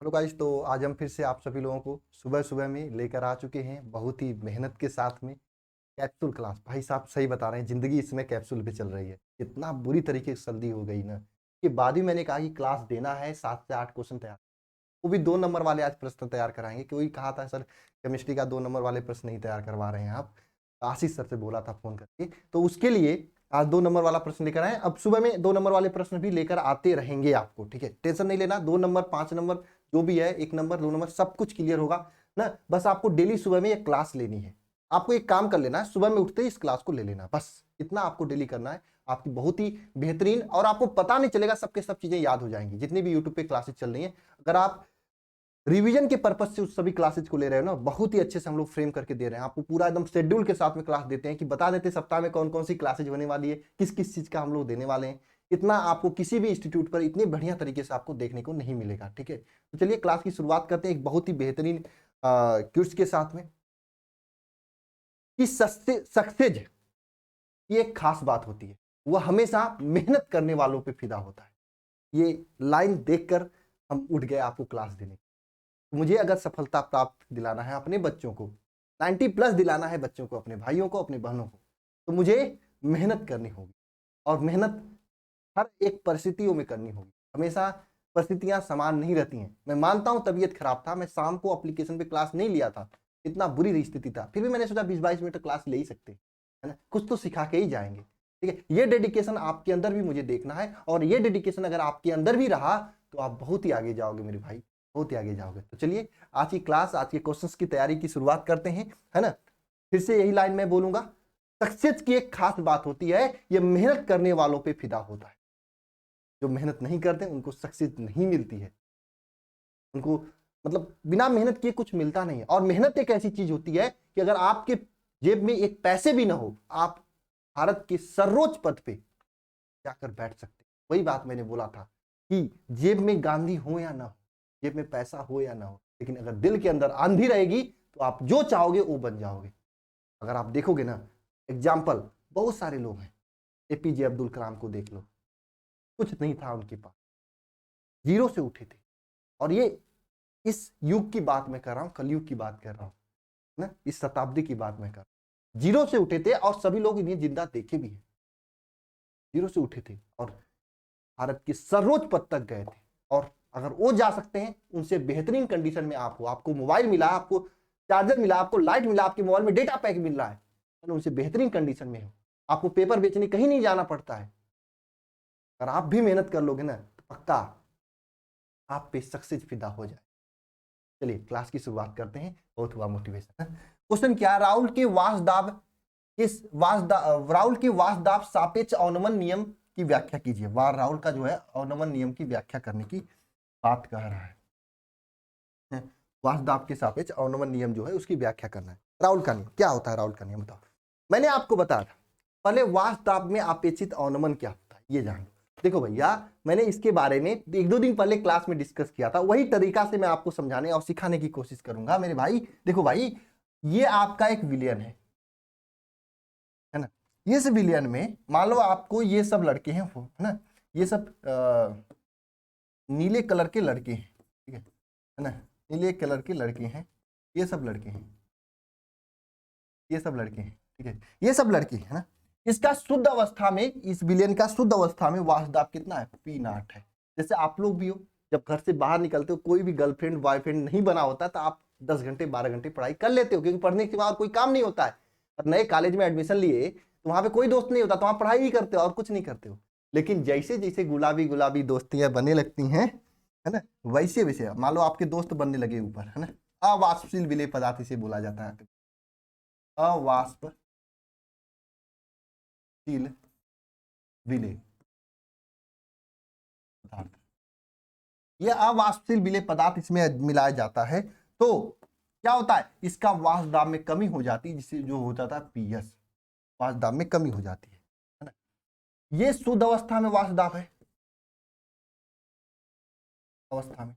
Hello guys, तो आज हम फिर से आप सभी लोगों को सुबह सुबह में लेकर आ चुके हैं बहुत ही मेहनत के साथ में कैप्सूल क्लास। भाई साहब सही बता रहे हैं, जिंदगी इसमें कैप्सूल पे चल रही है। इतना बुरी तरीके से सर्दी हो गई ना कि बाद ही मैंने कहा कि क्लास देना है, 7 से 8 क्वेश्चन तैयार, वो भी 2 नंबर वाले आज प्रश्न तैयार कराएंगे। कोई कहा था सर केमिस्ट्री का 2 नंबर वाले प्रश्न नहीं तैयार करवा रहे हैं आप, आशीष सर से बोला था फोन करके, तो उसके लिए आज 2 नंबर वाला प्रश्न लेकर आए। अब सुबह में 2 नंबर वाले प्रश्न भी लेकर आते रहेंगे आपको, ठीक है, टेंशन नहीं लेना। 2 नंबर 5 नंबर जो भी है, 1 नंबर 2 नंबर सब कुछ क्लियर होगा ना। बस आपको डेली सुबह में एक क्लास लेनी है। आपको एक काम कर लेना है, सुबह में उठते ही इस क्लास को ले लेना, बस इतना आपको डेली करना है। आपकी बहुत ही बेहतरीन, और आपको पता नहीं चलेगा, सबके सब चीजें याद हो जाएंगी जितनी भी यूट्यूब पे क्लासेस चल रही हैं। अगर आप रिवीजन के पर्पज से उस सभी क्लासेज को ले रहे हो ना, बहुत ही अच्छे से हम लोग फ्रेम करके दे रहे हैं आपको, पूरा एकदम शेड्यूल के साथ में क्लास देते हैं कि बता देते हैं सप्ताह में कौन कौन सी क्लासेज होने वाली है, किस किस चीज का हम लोग देने वाले हैं। इतना आपको किसी भी इंस्टीट्यूट पर इतनी बढ़िया तरीके से आपको देखने को नहीं मिलेगा, ठीक है। तो चलिए क्लास की शुरुआत करते हैं एक बहुत ही बेहतरीन क्विज के साथ में कि सक्सेज की एक खास बात होती है, वह हमेशा मेहनत करने वालों पे फिदा होता है। ये लाइन देखकर हम उठ गए आपको क्लास देने। मुझे अगर सफलता प्राप्त दिलाना है अपने बच्चों को, 90+ दिलाना है बच्चों को, अपने भाइयों को, अपने बहनों को, तो मुझे मेहनत करनी होगी। और मेहनत हर एक परिस्थितियों में करनी होगी। हमेशा परिस्थितियां समान नहीं रहती हैं। मैं मानता हूं तबीयत खराब था, मैं शाम को एप्लीकेशन पे क्लास नहीं लिया था, इतना बुरी स्थिति था, फिर भी मैंने सोचा 20-22 मिनट क्लास ले ही सकते, है ना, कुछ तो सिखा के ही जाएंगे, ठीक है। ये डेडिकेशन आपके अंदर भी मुझे देखना है, और ये डेडिकेशन अगर आपके अंदर भी रहा तो आप बहुत ही आगे जाओगे मेरे भाई, बहुत ही आगे जाओगे। तो चलिए आज की क्लास, आज के क्वेश्चंस की तैयारी की शुरुआत करते हैं, है ना। फिर से यही लाइन मैं बोलूंगा, सक्सेस की एक खास बात होती है, ये मेहनत करने वालों पे फिदा होता है। जो मेहनत नहीं करते उनको सक्सेस नहीं मिलती है, उनको मतलब बिना मेहनत किए कुछ मिलता नहीं है। और मेहनत एक ऐसी चीज होती है कि अगर आपके जेब में एक पैसे भी ना हो, आप भारत के सर्वोच्च पद पे जाकर बैठ सकते। वही बात मैंने बोला था कि जेब में गांधी हो या ना हो, जेब में पैसा हो या ना हो, लेकिन अगर दिल के अंदर आंधी रहेगी तो आप जो चाहोगे वो बन जाओगे। अगर आप देखोगे ना, एग्जाम्पल बहुत सारे लोग हैं, एपीजे अब्दुल कलाम को देख लो, कुछ नहीं था उनके पास, जीरो से उठे थे। और ये इस युग की बात मैं कर रहा हूं, कलयुग की बात कर रहा हूं ना, इस शताब्दी की बात मैं कर रहा हूं। जीरो से उठे थे और सभी लोग इन्हें जिंदा देखे भी हैं। जीरो से उठे थे और भारत के सर्वोच्च पद तक गए थे। और अगर वो जा सकते हैं, उनसे बेहतरीन कंडीशन में आप हो, आपको मोबाइल मिला, आपको चार्जर मिला, आपको लाइट मिला, आपके मोबाइल में डेटा पैक मिल रहा है, उनसे बेहतरीन कंडीशन में हो, आपको पेपर बेचने कहीं नहीं जाना पड़ता है। अगर आप भी मेहनत कर लोगे ना तो पक्का आप पे सक्सेस फिदा हो जाए। चलिए क्लास की शुरुआत करते हैं, बहुत हुआ मोटिवेशन। क्वेश्चन क्या, राहुल के वासदाब सापेक्ष अवनमन नियम की व्याख्या कीजिए। राहुल का जो है अवनमन नियम की व्याख्या करने की बात कह रहा है। वासदाब के सापेक्ष अवनमन नियम जो है उसकी व्याख्या करना है। राहुल का नियम क्या होता है, राहुल का नियम बताओ। मैंने आपको बताया था पहले वासदाब में अपेक्षित अवनमन क्या होता है, ये जान लो। देखो भैया, मैंने इसके बारे में 1-2 दिन पहले क्लास में डिस्कस किया था, वही तरीका से मैं आपको समझाने और सिखाने की कोशिश करूंगा मेरे भाई। देखो भाई, ये आपका एक विलियन है ना। इस विलियन में मान लो आपको ये सब लड़के हैं, है ना, ये सब नीले कलर के लड़के हैं, ठीक है ना, नीले कलर के लड़के हैं, ये सब लड़के हैं, ये सब लड़के हैं, ठीक है, ये सब लड़के हैं ना। इसका शुद्ध अवस्था में, इस विलियन का शुद्ध अवस्था में वासदाब कितना है, P0 है। जैसे आप लोग भी हो, जब घर से बाहर निकलते हो, कोई भी गर्लफ्रेंड बॉयफ्रेंड नहीं बना होता तो आप 10 घंटे 12 घंटे पढ़ाई कर लेते हो, क्योंकि पढ़ने के बाद कोई काम नहीं होता है। और नए कॉलेज में एडमिशन लिए तो वहां पे कोई दोस्त नहीं होता, तो वहां पढ़ाई ही करते हो और कुछ नहीं करते हो। लेकिन जैसे जैसे गुलाबी गुलाबी दोस्तियां बनने लगती हैं, है ना, वैसे वैसे मान लो आपके दोस्त बनने लगे ऊपर, है ना, अवाष्पशील विलेय पदार्थ इसे बोला जाता है, अवाष्पशील विलेय पदार्थ, यह अवाष्पशील विलेय पदार्थ इसमें मिलाया जाता है तो क्या होता है, इसका वाष्प दाब में कमी हो जाती है, जिससे जो हो जाता है पीएस, वाष्प दाब में कमी हो जाती है ना। ये शुद्ध अवस्था में वाष्प दाब है, अवस्था में,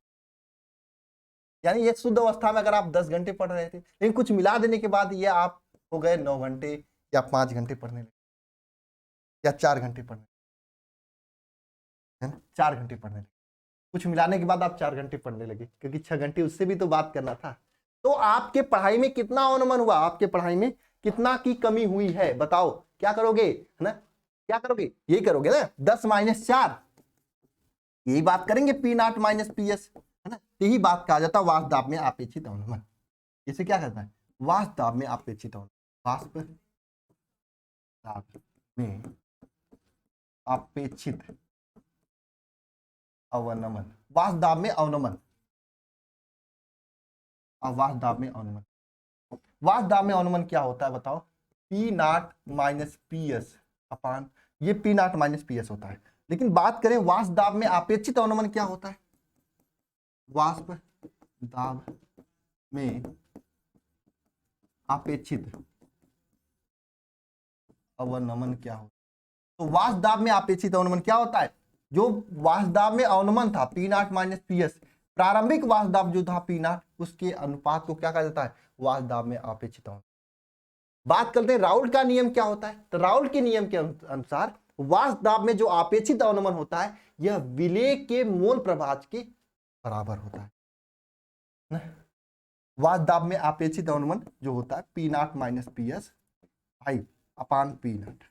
यानी ये शुद्ध अवस्था में अगर आप 10 घंटे पढ़ रहे थे, लेकिन कुछ मिला देने के बाद ये आप हो गए 9 घंटे या 5 घंटे पढ़ने लगे, या 4 घंटे पढ़ने, है ना, 4 घंटे पढ़ने लगे। कुछ मिलाने के बाद आप 4 घंटे पढ़ने लगे, क्योंकि 6 घंटे उससे भी तो बात करना था। तो आपके पढ़ाई में कितना अवनमन हुआ, आपके पढ़ाई में कितना की कमी हुई है, बताओ क्या करोगे, है ना, क्या करोगे, यही करोगे ना, 10-4, यही बात करेंगे, P naught minus P S, है ना। यही बात कहा जाता है वाष्प दाब में अपेक्षित अवनमन। इसे क्या कहता है, वाष्प दाब में अपेक्षित अवनमन, वाष्प दाब में अपेक्षित अवनमन, वाष्प दाब में अवनमन, वाष्प दाब में अवनमन। वाष्प दाब में अवनमन क्या होता है बताओ, P naught minus P S upon, ये P naught minus P S होता है। लेकिन बात करें वाष्प दाब में अपेक्षित अवनमन क्या होता है, वाष्प दाब में अपेक्षित अवनमन क्या होता है। तो वाष्प दाब में अपेक्षित अवनमन क्या होता है, जो वाष्प दाब में अवनमन था P naught minus P S, प्रारंभिक वाष्प दाब जो था पी नॉट, उसके अनुपात को क्या कहा जाता है, वाष्प दाब में अपेक्षित अवनमन। बात करते हैं राउल्ट का नियम क्या होता है, तो राउल्ट के नियम के अनुसार वाष्प दाब में जो अपेक्षित अवनमन होता है, यह विलेय के मोल प्रभाज के बराबर होता है। वाष्प दाब में अपेक्षित अवनमन जो होता है P naught minus P S भाई अपान पी नॉट,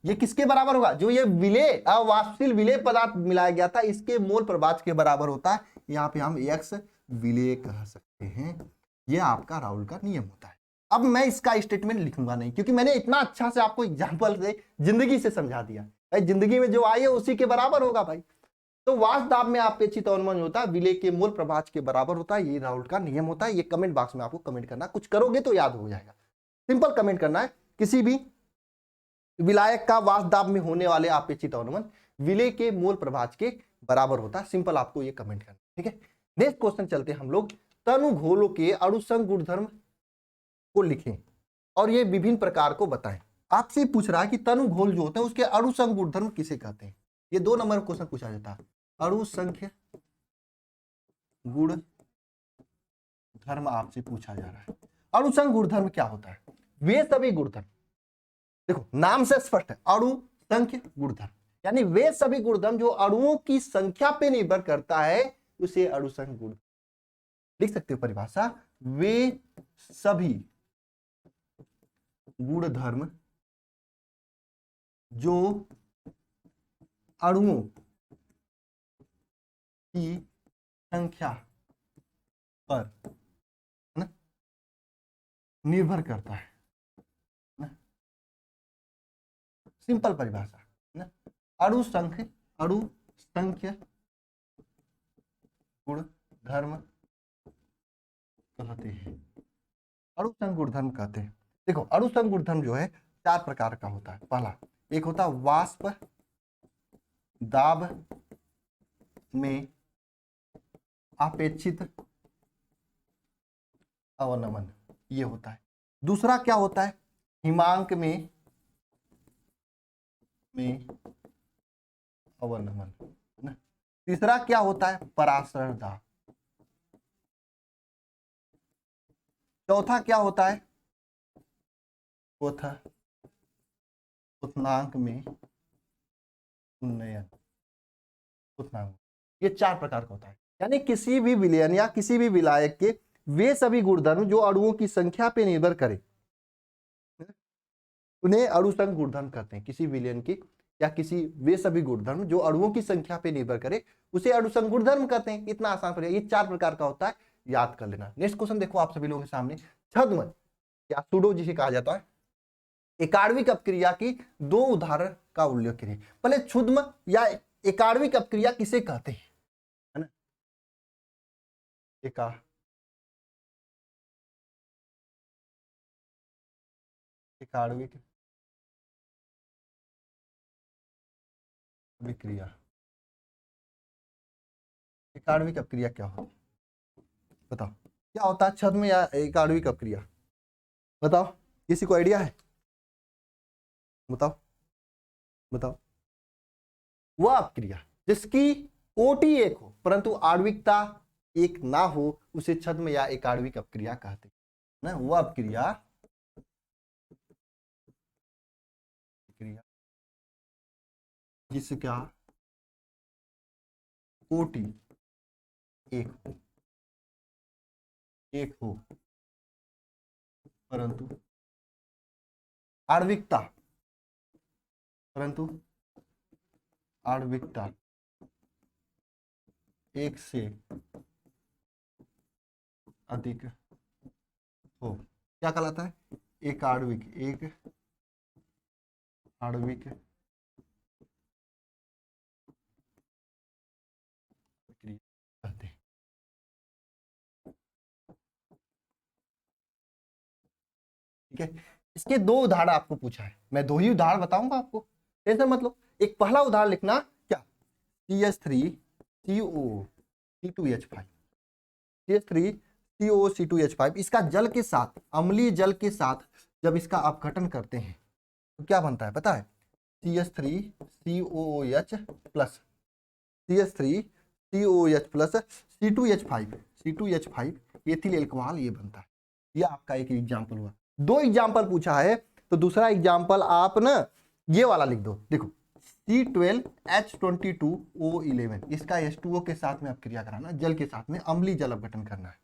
ये किसके बराबर होगा, जो ये विलेय अवाष्पशील विलेय पदार्थ मिलाया गया था इसके मोल प्रभाज के बराबर होता है। यहाँ पे हम एक्स विलेय कह सकते हैं, ये आपका राउल्ट का नियम होता है। अब मैं इसका स्टेटमेंट लिखूंगा नहीं, क्योंकि मैंने इतना अच्छा से आपको एग्जांपल से जिंदगी से समझा दिया भाई, जिंदगी में जो आई है उसी के बराबर होगा भाई। तो वाष्प दाब में अपेक्षित अवनमन होता है विलेय के मोल प्रभाज के बराबर होता है, ये राउल्ट का नियम होता है। ये कमेंट बॉक्स में आपको कमेंट करना, कुछ करोगे तो याद हो जाएगा, सिंपल कमेंट करना है, किसी भी विलायक का वाष्प दाब में होने वाले अपेक्षित अवनमन विलेय के मोल प्रभाज के बराबर होता है, सिंपल आपको ये कमेंट करना, ठीक है। नेक्स्ट क्वेश्चन चलते हैं हम लोग, तनु घोलों के अणुसंघ गुणधर्म को लिखें और ये विभिन्न प्रकार को बताएं। आपसे पूछ रहा है कि तनु घोल जो होते हैं उसके अणुसंघ गुणधर्म किसे कहते हैं, ये 2 नंबर क्वेश्चन पूछा जाता है। अणुसंख्य गुण धर्म आपसे पूछा जा रहा है। अणुसंघ गुणधर्म क्या होता है, वे सभी गुणधर्म, देखो नाम से स्पष्ट है, अणु संख्य गुणधर्म, यानी वे सभी गुणधर्म जो अणुओं की संख्या पे निर्भर करता है उसे अणुसंघ गुण, लिख सकते हो परिभाषा, वे सभी गुणधर्म जो अणुओं की संख्या पर ना निर्भर करता है ना, सिंपल परिभाषा ना, अणु संख्य गुण धर्म कहते हैं, अणुसंघ गुणधर्म कहते हैं। देखो अणुसंघ गुणधर्म जो है 4 प्रकार का होता है। पहला एक होता है वाष्प दाब में अपेक्षित अवनमन, ये होता है। दूसरा क्या होता है, हिमांक में अवनमन, तीसरा क्या होता है, पराशर दाब, चौथा क्या होता है, चौथा उष्णांक में उन्नयन, उष्णांक, ये 4 प्रकार का होता है। यानी किसी भी विलयन या किसी भी विलायक के वे सभी गुणधर्म जो अणुओं की संख्या पे निर्भर करे उन्हें अणुसंघ गुणधर्म कहते हैं। किसी विलयन की या किसी वे सभी गुणधर्म जो अणुओं की संख्या पे निर्भर करे उसे अणुसंघ गुणधर्म कहते हैं। इतना आसान पड़ेगा, ये 4 प्रकार का होता है, याद कर लेना। नेक्स्ट क्वेश्चन देखो आप सभी लोगों के सामने, छद्म या सुडो जिसे कहा जाता है, एकाण्विक अपक्रिया की 2 उदाहरण का उल्लेख करिए। पहले छद्म या एकाण्विक अपक्रिया किसे कहते हैं, है ना, एकाण्विक विक्रिया, एकाण्विक अपक्रिया क्या होती है बताओ, क्या होता है छद्म या एकाण्विक अपक्रिया, बताओ किसी को आइडिया है, बताओ बताओ। वह अपक्रिया जिसकी कोटि एक हो परंतु आणविकता एक ना हो उसे छद्म या एकाण्विक अपक्रिया कहते हैं ना। वह अपक्रिया जिसका कोटि एक हो परंतु आणविकता एक से अधिक हो, क्या कहलाता है? एक आणविक कहते हैं। ठीक है, इसके दो उदाहरण आपको पूछा है, मैं दो ही उदाहरण बताऊंगा आपको, टेंशन मत लो। एक पहला उदाहरण लिखना, क्या? CH3CO, CH3CO, इसका जल के साथ, अम्लीय जल के साथ जब इसका अपघटन करते हैं तो क्या बनता है पता है? CH3COOH plus CH3COOH plus C2H5 ethyl alcohol ये बनता है। ये आपका एक एग्जाम्पल हुआ। दो एग्जाम्पल पूछा है तो दूसरा एग्जाम्पल आप ना ये वाला लिख दो। देखो C12H22O11, इसका H2O के साथ में अपक्रिया कराना, जल के साथ में अम्लीय जल अपघटन करना है,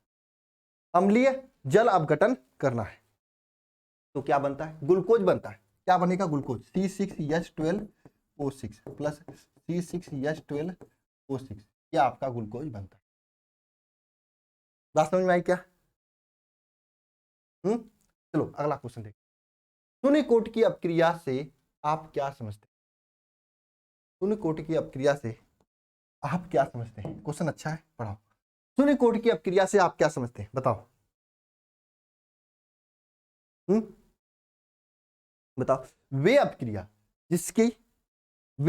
अम्लीय जल अपघटन करना है तो क्या बनता है? ग्लूकोज बनता है। क्या बनेगा? ग्लूकोज C6H12O6 प्लस C6H12O6, ये आपका ग्लूकोज बनता है। बात समझ में आई क्या? चलो अगला क्वेश्चन देखो। शून्य की अपक्रिया से आप क्या समझते हैं? शून्य की अपक्रिया से आप क्या समझते हैं? क्वेश्चन अच्छा है, पढ़ाओ। शून्य की अपक्रिया से आप क्या समझते हैं? बताओ। बताओ। वे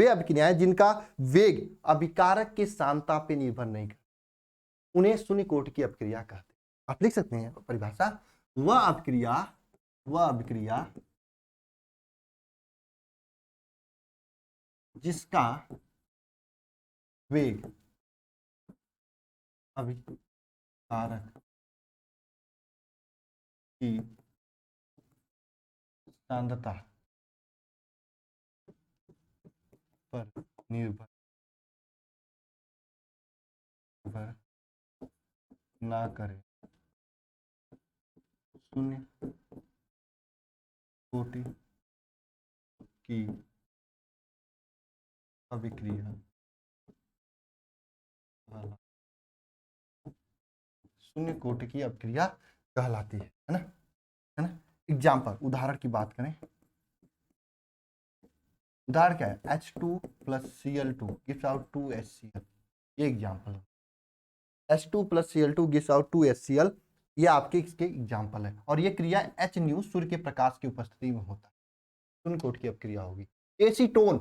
अपक्रियाएं जिनका वेग अभिकारक की सांद्रता पे निर्भर नहीं करता, उन्हें शून्य कोटि की अपक्रिया कहते हैं। आप लिख सकते हैं परिभाषा, वह अपक्रिया जिसका वेग अभिकारक की सांद्रता पर निर्भर ना करे, शून्य कोटि की अभिक्रिया शून्य कोटि की अपक्रिया कहलाती है ना? एग्जाम्पल, उदाहरण की बात करें, उदाहरण क्या है? H2 plus Cl2 gives out 2HCl, ये example. H2 plus Cl2 gives out 2HCl, ये आपके इसके एग्जाम्पल है। और ये क्रिया H न्यू सूर्य के प्रकाश की उपस्थिति में होता है, शून्य कोटि की अपक्रिया होगी। एसीटोन,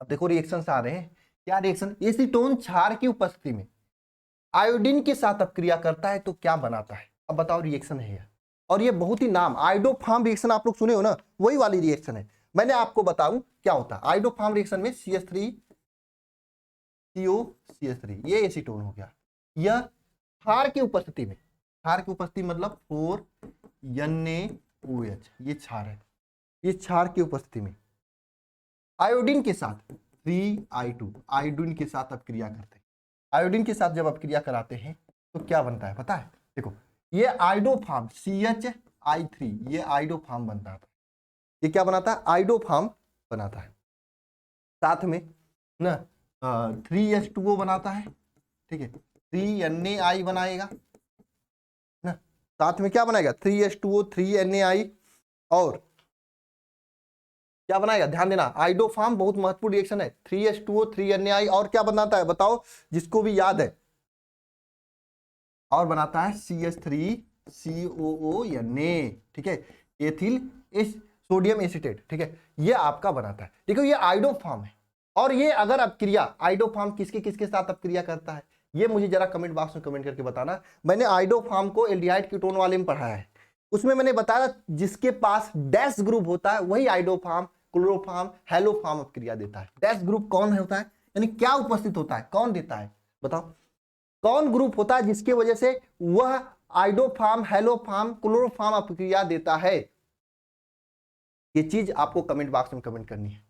अब देखो रिएक्शन आ रहे हैं, क्या रिएक्शन? एसीटोन क्षार की उपस्थिति में आयोडीन के साथ अपक्रिया करता है तो क्या बनाता है? अब बताओ, रिएक्शन है यह, और ये बहुत ही नाम, आइडोफार्म रिएक्शन आप लोग सुने हो ना, वही वाली रिएक्शन है। मैंने आपको बताऊं क्या होता है। आइडोफार्म रिएक्शन में CH3CO ये एसीटोन हो गया। यह क्षार की उपस्थिति में, क्षार की उपस्थिति मतलब 4NaOH, ये क्षार है। ये क्षार की उपस्थिति में आयोडीन के साथ 3I2 आयोडीन के साथ अपक्रिया करते हैं। आयोडीन के साथ जब अपक्रिया कराते हैं तो क्या बनता है पता है? देखो, ये आइडोफार्म CHI3, ये आइडोफार्म बनता है। ये क्या बनाता है? आइडोफार्म बनाता है। साथ में ना 3H2O बनाता है, ठीक है, 3NaI बनाएगा ना, साथ में क्या बनाएगा? 3H2O 3NaI, और क्या बनाएगा? ध्यान देना, आइडोफार्म बहुत महत्वपूर्ण रिएक्शन है। 3H2O 3NaI, और क्या बनाता है बताओ, जिसको भी याद है? और बनाता है CH3COO, ठीक है, एथिल सोडियम एसीटेट, ठीक है, ये आपका बनाता है। देखो ये आइडोफार्म है। और ये अगर अपक्रिया, आइडोफार्म किसके किसके साथ अपक्रिया करता है, ये मुझे जरा कमेंट बॉक्स में कमेंट करके बताना। मैंने आइडोफार्म को एल्डिहाइड कीटोन वाले में पढ़ाया है, उसमें मैंने बताया जिसके पास डैश ग्रुप होता है वही आइडोफार्म, क्लोरोफार्म, हेलोफार्म अपक्रिया देता है। डैश ग्रुप कौन होता है, यानी क्या उपस्थित होता है, कौन देता है? बताओ, कौन ग्रुप होता है जिसके वजह से वह आइडोफार्म, हेलोफार्म, क्लोरोफार्म अपक्रिया देता है? ये चीज आपको कमेंट बॉक्स में कमेंट करनी है।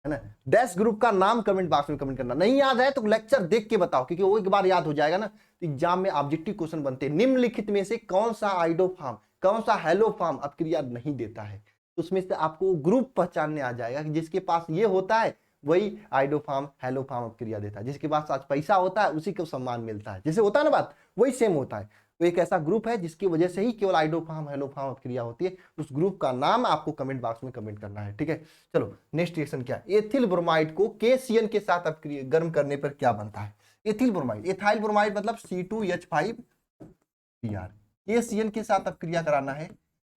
है ना। डैश ग्रुप का नाम कमेंट बॉक्स में कमेंट करना। नहीं याद है तो लेक्चर देख के बताओ, क्योंकि वो एक बार याद हो जाएगा ना तो एग्जाम में ऑब्जेक्टिव क्वेश्चन बनते हैं। निम्नलिखित में से कौन सा आइडो फार्म, कौन सा हेलो फार्म अपक्रिया नहीं देता है, तो उसमें से आपको ग्रुप पहचानने आ जाएगा कि जिसके पास ये होता है वही आइडो फार्म हेलो फार्म अपक्रिया देता है। जिसके पास आज पैसा होता है उसी को सम्मान मिलता है, जैसे होता है ना बात, वही सेम होता है। तो एक ऐसा ग्रुप है जिसकी वजह से ही केवल आइडो फार्म हेलो फार्म अपक्रिया होती है। उस ग्रुप का नाम आपको कमेंट बॉक्स में कमेंट करना है, ठीक है। चलो नेक्स्ट रिएक्शन क्या है। एथिल ब्रोमाइड को KCN के साथ अपक्रिया गर्म करने पर क्या बनता है। एथिल ब्रोमाइड, एथाइल ब्रोमाइड मतलब C2H5Br। KCN के साथ अपक्रिया कराना है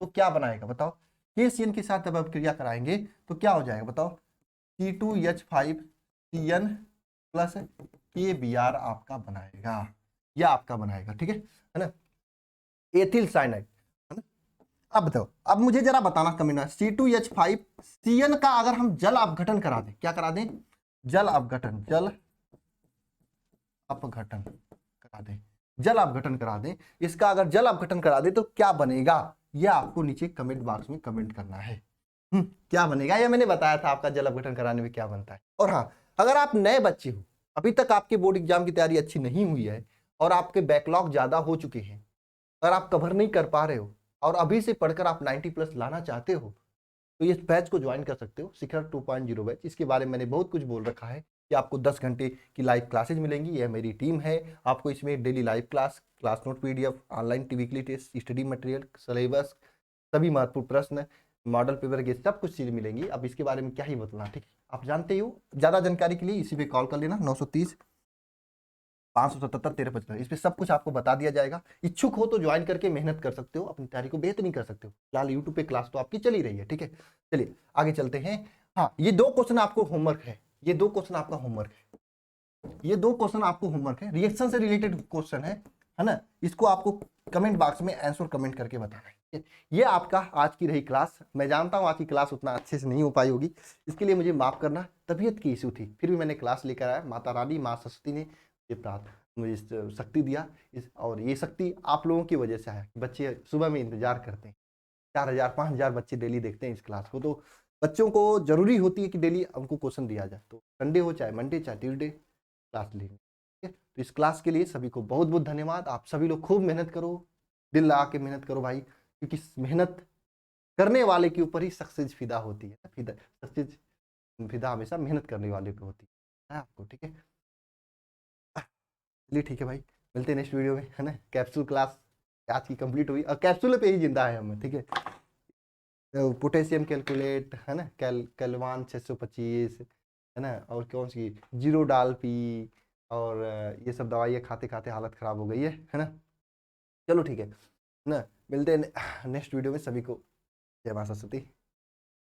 तो क्या बनाएगा बताओ। KCN के साथ जब अपक्रिया कराएंगे तो क्या हो जाएगा बताओ। C2H5CN प्लस KBr आपका बनाएगा, यह आपका बनाएगा, ठीक है ना। एथिल साइनाइड, है ना। अब बताओ, अब मुझे जरा बताना कमेंट में, C2H5CN का अगर हम जल अपघटन करा दें, क्या करा दें, जल अपघटन, जल अपघटन करा दें, जल अपघटन करा दें, इसका अगर जल अपघटन करा दें तो क्या बनेगा, यह आपको नीचे कमेंट बॉक्स में कमेंट करना है। क्या बनेगा, यह मैंने बताया था आपका जल अपघटन कराने में क्या बनता है। और हाँ, अगर आप नए बच्चे हो, अभी तक आपके बोर्ड एग्जाम की तैयारी अच्छी नहीं हुई है और आपके बैकलॉग ज्यादा हो चुके हैं, अगर आप कवर नहीं कर पा रहे हो और अभी से पढ़कर आप 90+ लाना चाहते हो, तो इस बैच को ज्वाइन कर सकते हो, शिखर 2.0 बैच। इसके बारे में मैंने बहुत कुछ बोल रखा है कि आपको 10 घंटे की लाइव क्लासेज मिलेंगी। यह मेरी टीम है, आपको इसमें daily live class, class note PDF, online weekly test, study material, syllabus, सभी महत्वपूर्ण प्रश्न, मॉडल पेपर के सब कुछ चीज़ मिलेंगी। अब इसके बारे में क्या ही बतलाना, ठीक है, आप जानते ही हो। ज़्यादा जानकारी के लिए इसी पे कॉल कर लेना, 930 577 1375। इस पे सब कुछ आपको बता दिया जाएगा। इच्छुक हो तो ज्वाइन करके मेहनत कर सकते हो, अपनी तैयारी को बेहतरीन कर सकते हो। फिलहाल यूट्यूब पे क्लास तो आपकी चली रही है, ठीक है। चलिए आगे चलते हैं। हाँ, ये 2 क्वेश्चन आपको होमवर्क है, ये 2 क्वेश्चन आपका होमवर्क है, ये 2 क्वेश्चन आपको होमवर्क है, रिएक्शन से रिलेटेड क्वेश्चन है ना। इसको आपको कमेंट बॉक्स में आंसर कमेंट करके बताना है। ये आपका आज की रही क्लास। मैं जानता हूँ आज की क्लास उतना अच्छे से नहीं हो पाई होगी, इसके लिए मुझे माफ करना, तबीयत की इशू थी, फिर भी मैंने क्लास लेकर आया। माता रानी, माँ सरस्वती ने मुझे शक्ति दिया, और ये शक्ति आप लोगों की वजह से है। बच्चे सुबह में इंतजार करते हैं, 4000 5000 बच्चे डेली देखते हैं इस क्लास को, तो बच्चों को जरूरी होती है कि डेली हमको क्वेश्चन दिया जाए। तो संडे हो चाहे मंडे चाहे ट्यूसडे क्लास लेंगे, ठीक है। तो इस क्लास के लिए सभी को बहुत बहुत धन्यवाद। आप सभी लोग खूब मेहनत करो, दिल लगा के मेहनत करो भाई, क्योंकि मेहनत करने वाले के ऊपर ही सक्सेस फिदा होती है। सक्सेस फिदा हमेशा मेहनत करने वाले पे होती है आपको, ठीक है। चलिए ठीक है भाई, मिलते हैं नेक्स्ट वीडियो में, है ना। कैप्सूल क्लास आज की कंप्लीट हुई और कैप्सूल पे ही जिंदा है हम, ठीक है। तो पोटेशियम कैलकुलेट, है ना, कैलवान 625, है ना, और कौन सी जीरो डाल पी, और ये सब दवाइयाँ खाते खाते हालत खराब हो गई है ना। चलो ठीक है ना, मिलते हैं नेक्स्ट वीडियो में। सभी को जय मां सरस्वती।